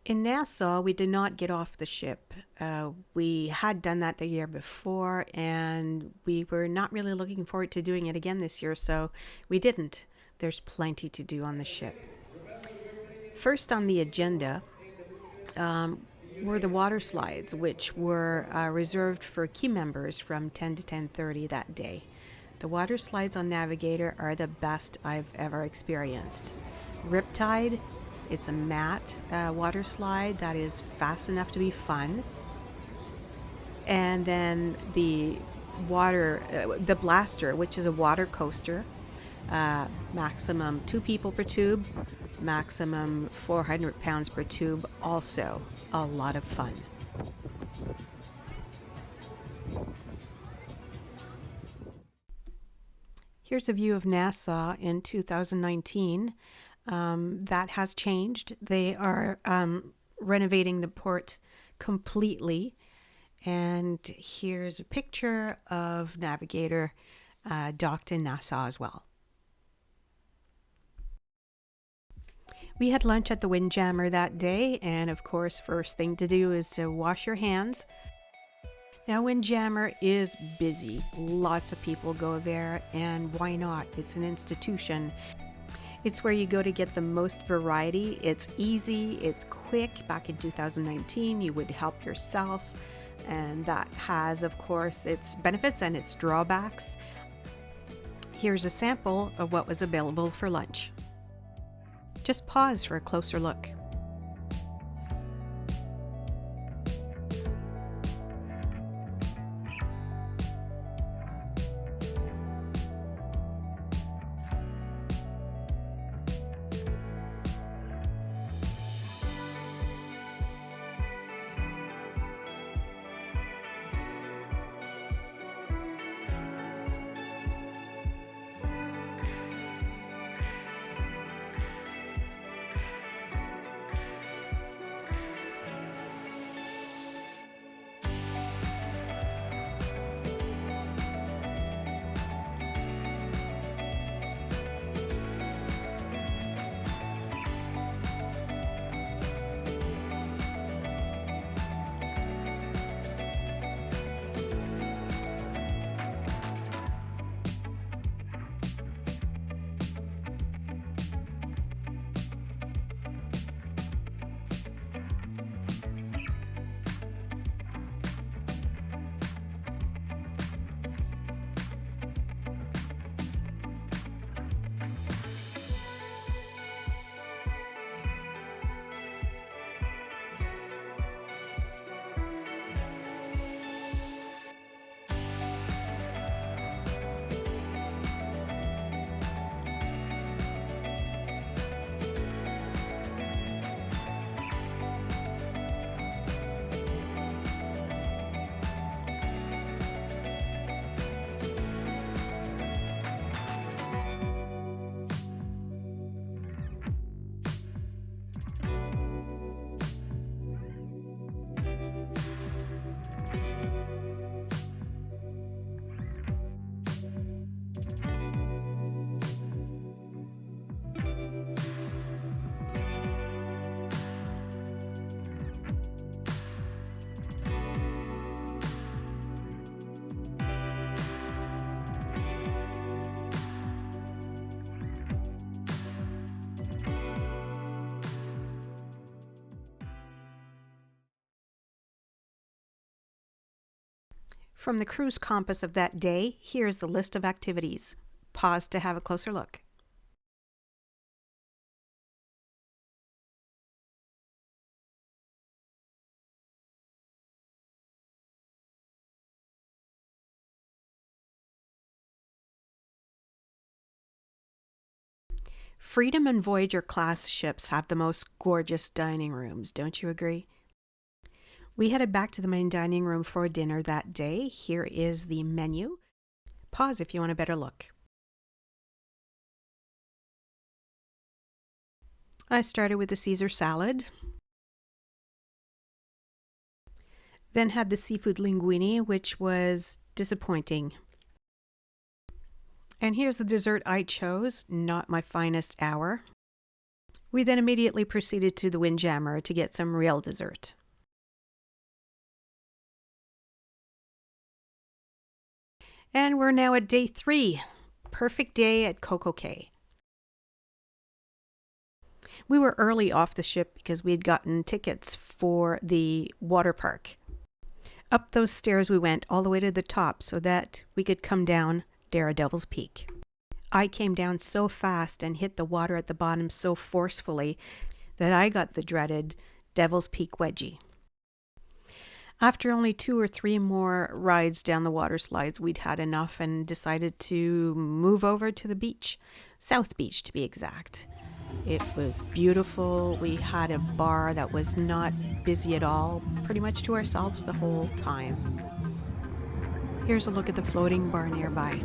In Nassau, we did not get off the ship. We had done that the year before, and we were not really looking forward to doing it again this year, so we didn't. There's plenty to do on the ship. First on the agenda were the water slides, which were reserved for key members from 10 to 10:30 that day. The water slides on Navigator are the best I've ever experienced. Riptide, it's a matte water slide that is fast enough to be fun. And then the the Blaster, which is a water coaster, maximum 2 people per tube, maximum 400 pounds per tube, also a lot of fun. Here's a view of Nassau in 2019. That has changed. They are renovating the port completely. And here's a picture of Navigator docked in Nassau as well. We had lunch at the Windjammer that day, and of course, first thing to do is to wash your hands. Now, Windjammer is busy. Lots of people go there, and why not? It's an institution. It's where you go to get the most variety. It's easy, it's quick. Back in 2019, you would help yourself, and that has, of course, its benefits and its drawbacks. Here's a sample of what was available for lunch. Just pause for a closer look. From the cruise compass of that day, here's the list of activities. Pause to have a closer look. Freedom and Voyager class ships have the most gorgeous dining rooms, don't you agree? We headed back to the main dining room for dinner that day. Here is the menu. Pause if you want a better look. I started with the Caesar salad, then had the seafood linguine, which was disappointing. And here's the dessert I chose, not my finest hour. We then immediately proceeded to the Windjammer to get some real dessert. And we're now at day 3. Perfect day at Coco K. We were early off the ship because we had gotten tickets for the water park. Up those stairs we went all the way to the top so that we could come down Daredevil's Peak. I came down so fast and hit the water at the bottom so forcefully that I got the dreaded Devil's Peak wedgie. After only 2 or 3 more rides down the water slides, we'd had enough and decided to move over to the beach, South Beach to be exact. It was beautiful. We had a bar that was not busy at all, pretty much to ourselves the whole time. Here's a look at the floating bar nearby.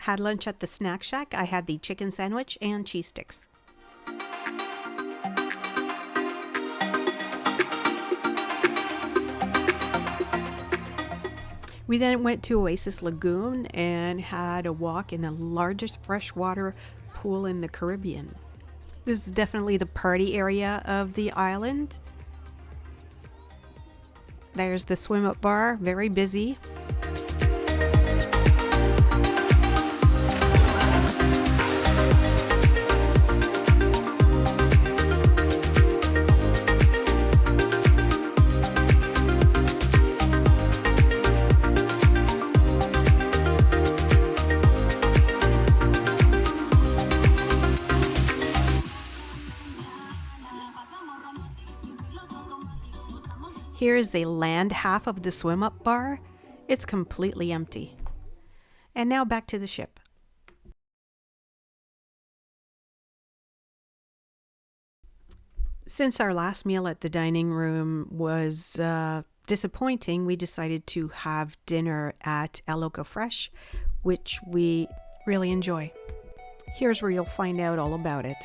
Had lunch at the snack shack. I had the chicken sandwich and cheese sticks. We then went to Oasis Lagoon and had a walk in the largest freshwater pool in the Caribbean. This is definitely the party area of the island. There's the swim-up bar, very busy. Here is the land half of the swim-up bar. It's completely empty. And now back to the ship. Since our last meal at the dining room was disappointing, we decided to have dinner at El Loco Fresh, which we really enjoy. Here's where you'll find out all about it.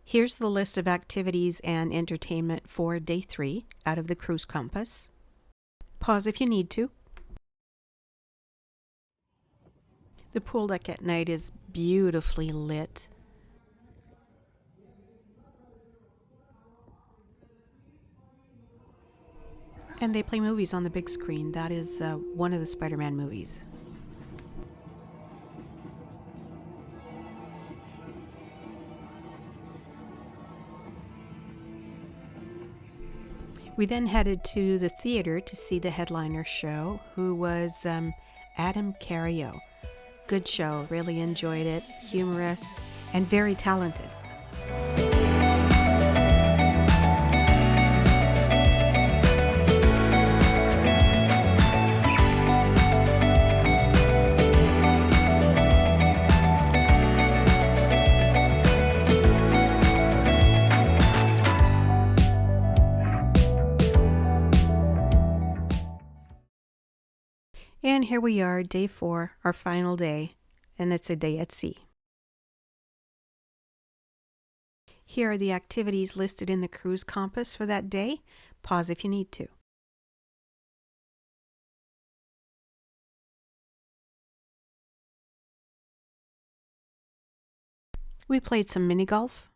Here's the list of activities and entertainment for day 3 out of the Cruise Compass. Pause if you need to. The pool deck at night is beautifully lit. And they play movies on the big screen. That is one of the Spider-Man movies. We then headed to the theater to see the headliner show, who was Adam Cario. Good show, really enjoyed it, humorous, and very talented. And here we are, day 4, our final day, and it's a day at sea. Here are the activities listed in the cruise compass for that day. Pause if you need to. We played some mini golf.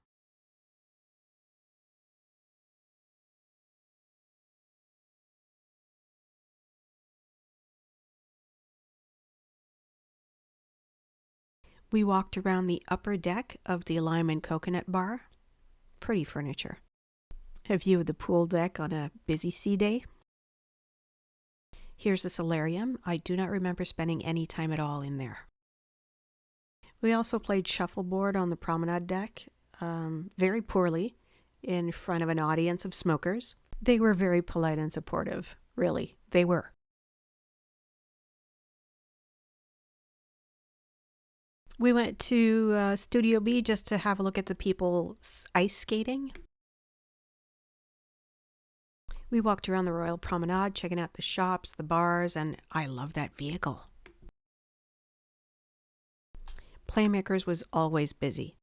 We walked around the upper deck of the Lime and Coconut Bar. Pretty furniture. A view of the pool deck on a busy sea day. Here's the solarium. I do not remember spending any time at all in there. We also played shuffleboard on the promenade deck, very poorly, in front of an audience of smokers. They were very polite and supportive, really. They were. We went to Studio B just to have a look at the people ice skating. We walked around the Royal Promenade, checking out the shops, the bars, and I love that vehicle. Playmakers was always busy.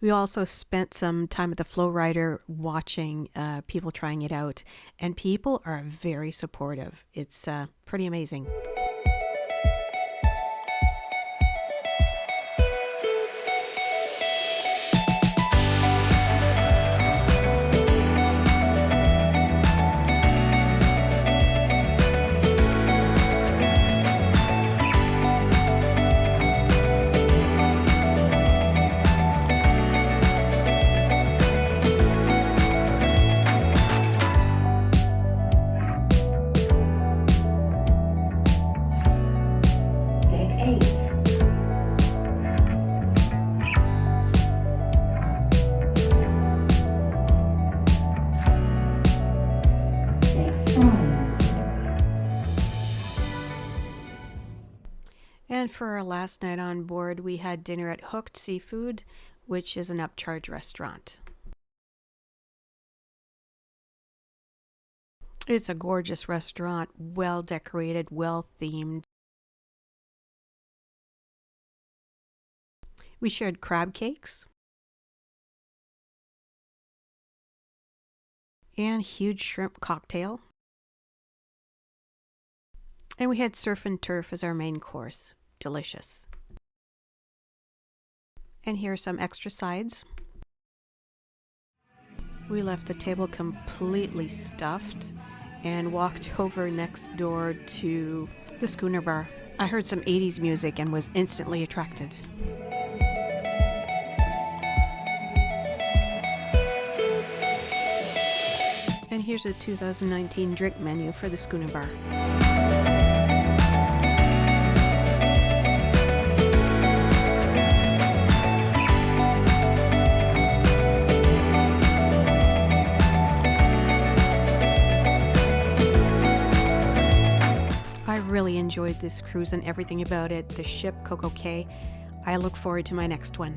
We also spent some time at the Flow Rider watching people trying it out, and people are very supportive. It's pretty amazing. And for our last night on board, we had dinner at Hooked Seafood, which is an upcharge restaurant. It's a gorgeous restaurant, well decorated, well themed. We shared crab cakes and huge shrimp cocktail. And we had surf and turf as our main course. Delicious. And here are some extra sides. We left the table completely stuffed and walked over next door to the Schooner Bar. I heard some 80s music and was instantly attracted. And here's a 2019 drink menu for the Schooner Bar. I really enjoyed this cruise and everything about it. The ship, Coco K. I look forward to my next one.